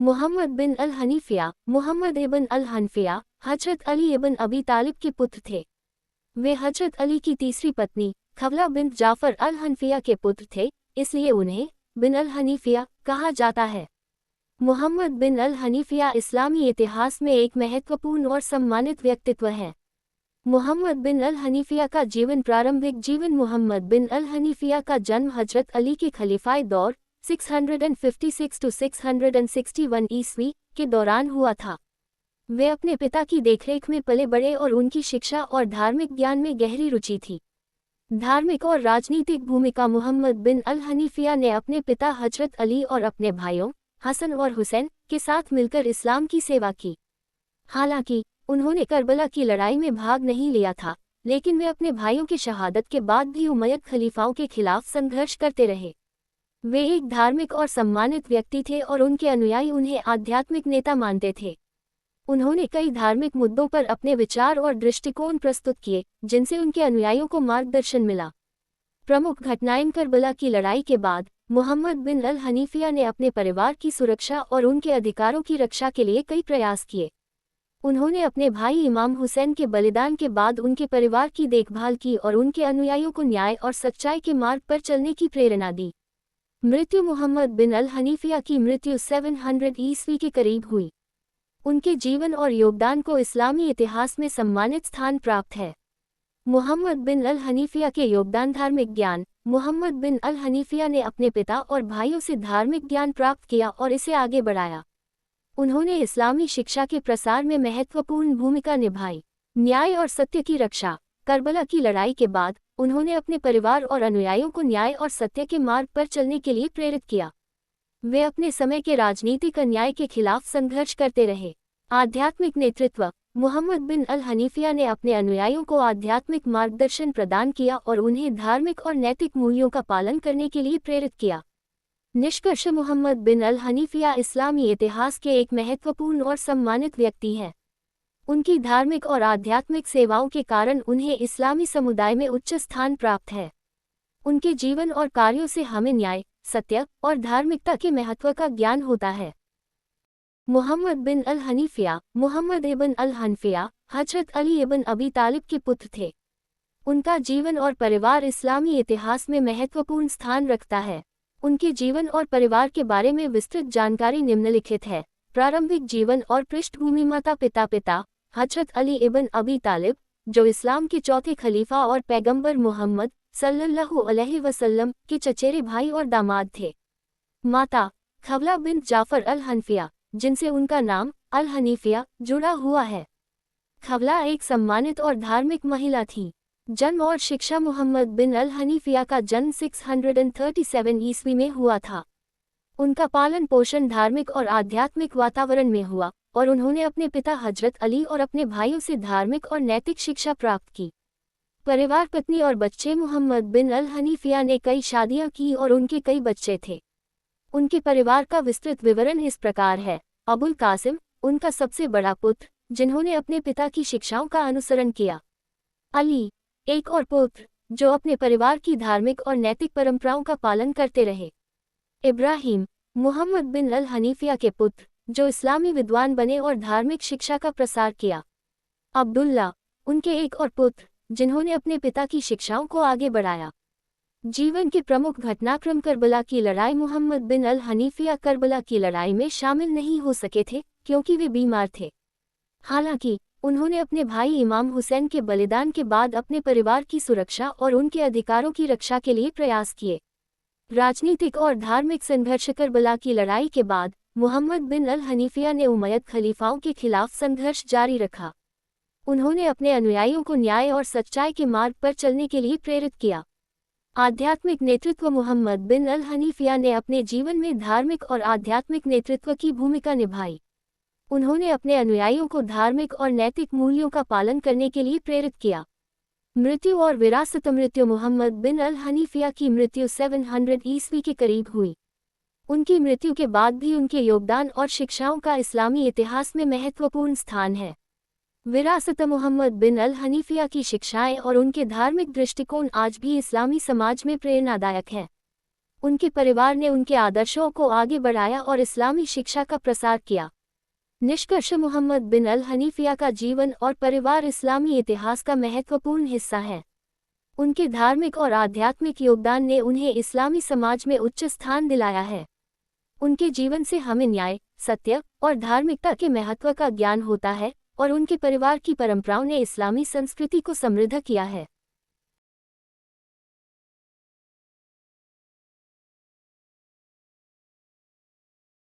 मोहम्मद बिन अल हनीफिया, मोहम्मद इबन अल हनफिया, हजरत अली इबन अबी तालिब के पुत्र थे। वे हजरत अली की तीसरी पत्नी खवला बिन जाफर अल हनफिया के पुत्र थे, इसलिए उन्हें बिन अल हनीफिया कहा जाता है। मोहम्मद बिन अल हनीफिया इस्लामी इतिहास में एक महत्वपूर्ण और सम्मानित व्यक्तित्व हैं। मोहम्मद बिन अल हनीफिया का जीवन प्रारंभिक जीवन मोहम्मद बिन अल हनीफिया का जन्म हजरत अली के खलीफाई दौर 656 to 661 ईस्वी के दौरान हुआ था। वे अपने पिता की देखरेख में पले बड़े और उनकी शिक्षा और धार्मिक ज्ञान में गहरी रुचि थी। धार्मिक और राजनीतिक भूमिका मोहम्मद बिन अल हनीफिया ने अपने पिता हजरत अली और अपने भाइयों हसन और हुसैन के साथ मिलकर इस्लाम की सेवा की। हालांकि उन्होंने करबला की लड़ाई में भाग नहीं लिया था, लेकिन वे अपने भाइयों की शहादत के बाद भी उमय्यद खलीफाओं के खिलाफ संघर्ष करते रहे। वे एक धार्मिक और सम्मानित व्यक्ति थे और उनके अनुयायी उन्हें आध्यात्मिक नेता मानते थे। उन्होंने कई धार्मिक मुद्दों पर अपने विचार और दृष्टिकोण प्रस्तुत किए, जिनसे उनके अनुयायियों को मार्गदर्शन मिला। प्रमुख घटनाएं करबला की लड़ाई के बाद मोहम्मद बिन अल हनीफिया ने अपने परिवार की सुरक्षा और उनके अधिकारों की रक्षा के लिए कई प्रयास किए। उन्होंने अपने भाई इमाम हुसैन के बलिदान के बाद उनके परिवार की देखभाल की और उनके अनुयायियों को न्याय और सच्चाई के मार्ग पर चलने की प्रेरणा दी। मृत्यु मोहम्मद बिन अल हनीफिया की मृत्यु 700 ईस्वी के करीब हुई। उनके जीवन और योगदान को इस्लामी इतिहास में सम्मानित स्थान प्राप्त है। मोहम्मद बिन अल हनीफिया के योगदान धार्मिक ज्ञान। मोहम्मद बिन अल हनीफिया ने अपने पिता और भाइयों से धार्मिक ज्ञान प्राप्त किया और इसे आगे बढ़ाया। उन्होंने इस्लामी शिक्षा के प्रसार में महत्वपूर्ण भूमिका निभाई। न्याय और सत्य की रक्षा। करबला की लड़ाई के बाद उन्होंने अपने परिवार और अनुयायियों को न्याय और सत्य के मार्ग पर चलने के लिए प्रेरित किया। वे अपने समय के राजनीतिक अन्याय के खिलाफ संघर्ष करते रहे। आध्यात्मिक नेतृत्व। मोहम्मद बिन अल हनीफिया ने अपने अनुयायियों को आध्यात्मिक मार्गदर्शन प्रदान किया और उन्हें धार्मिक और नैतिक मूल्यों का पालन करने के लिए प्रेरित किया। निष्कर्ष मोहम्मद बिन अल हनीफिया इस्लामी इतिहास के एक महत्वपूर्ण और सम्मानित व्यक्ति हैं। उनकी धार्मिक और आध्यात्मिक सेवाओं के कारण उन्हें इस्लामी समुदाय में उच्च स्थान प्राप्त है। उनके जीवन और कार्यों से हमें न्याय, सत्य और धार्मिकता के महत्व का ज्ञान होता है। मोहम्मद बिन अल हनीफिया, मोहम्मद इबन अल हनफिया, हजरत अली इबन अबी तालिब के पुत्र थे। उनका जीवन और परिवार इस्लामी इतिहास में महत्वपूर्ण स्थान रखता है। उनके जीवन और परिवार के बारे में विस्तृत जानकारी निम्नलिखित है। प्रारंभिक जीवन और पृष्ठभूमि। माता पिता हजरत अली इबन अबी तालिब, जो इस्लाम के चौथे खलीफा और पैगंबर मोहम्मद सल्लल्लाहु अलैहि वसल्लम के चचेरे भाई और दामाद थे। माता खवला बिन जाफर अल हनफिया, जिनसे उनका नाम अल हनीफिया जुड़ा हुआ है। खवला एक सम्मानित और धार्मिक महिला थी। जन्म और शिक्षा। मोहम्मद बिन अल हनीफिया का जन्म 637 ईस्वी में हुआ था। उनका पालन पोषण धार्मिक और आध्यात्मिक वातावरण में हुआ और उन्होंने अपने पिता हजरत अली और अपने भाइयों से धार्मिक और नैतिक शिक्षा प्राप्त की। परिवार। पत्नी और बच्चे। मोहम्मद बिन अल हनीफिया ने कई शादियां की और उनके कई बच्चे थे। उनके परिवार का विस्तृत विवरण इस प्रकार है। अबुल कासिम, उनका सबसे बड़ा पुत्र, जिन्होंने अपने पिता की शिक्षाओं का अनुसरण किया। अली, एक और पुत्र, जो अपने परिवार की धार्मिक और नैतिक परंपराओं का पालन करते रहे। इब्राहिम, मोहम्मद बिन अल हनीफिया के पुत्र, जो इस्लामी विद्वान बने और धार्मिक शिक्षा का प्रसार किया। अब्दुल्ला, उनके एक और पुत्र, जिन्होंने अपने पिता की शिक्षाओं को आगे बढ़ाया। जीवन के प्रमुख घटनाक्रम। करबला की लड़ाई। मोहम्मद बिन अल हनीफिया करबला की लड़ाई में शामिल नहीं हो सके थे क्योंकि वे बीमार थे। हालांकि उन्होंने अपने भाई इमाम हुसैन के बलिदान के बाद अपने परिवार की सुरक्षा और उनके अधिकारों की रक्षा के लिए प्रयास किए। राजनीतिक और धार्मिक संघर्ष। करबला की लड़ाई के बाद मोहम्मद बिन अल हनीफिया ने उमय्यद खलीफाओं के खिलाफ संघर्ष जारी रखा। उन्होंने अपने अनुयायियों को न्याय और सच्चाई के मार्ग पर चलने के लिए प्रेरित किया। आध्यात्मिक नेतृत्व। मोहम्मद बिन अल हनीफिया ने अपने जीवन में धार्मिक और आध्यात्मिक नेतृत्व की भूमिका निभाई। उन्होंने अपने अनुयायियों को धार्मिक और नैतिक मूल्यों का पालन करने के लिए प्रेरित किया। मृत्यु और विरासत। मृत्यु। मोहम्मद बिन अल हनीफिया की मृत्यु 700 ईस्वी के करीब हुई। उनकी मृत्यु के बाद भी उनके योगदान और शिक्षाओं का इस्लामी इतिहास में महत्वपूर्ण स्थान है। विरासत। मोहम्मद बिन अल हनीफिया की शिक्षाएं और उनके धार्मिक दृष्टिकोण आज भी इस्लामी समाज में प्रेरणादायक हैं। उनके परिवार ने उनके आदर्शों को आगे बढ़ाया और इस्लामी शिक्षा का प्रसार किया। निष्कर्ष, मोहम्मद बिन अल हनीफिया का जीवन और परिवार इस्लामी इतिहास का महत्वपूर्ण हिस्सा है। उनके धार्मिक और आध्यात्मिक योगदान ने उन्हें इस्लामी समाज में उच्च स्थान दिलाया है। उनके जीवन से हमें न्याय, सत्य और धार्मिकता के महत्व का ज्ञान होता है और उनके परिवार की परंपराओं ने इस्लामी संस्कृति को समृद्ध किया है।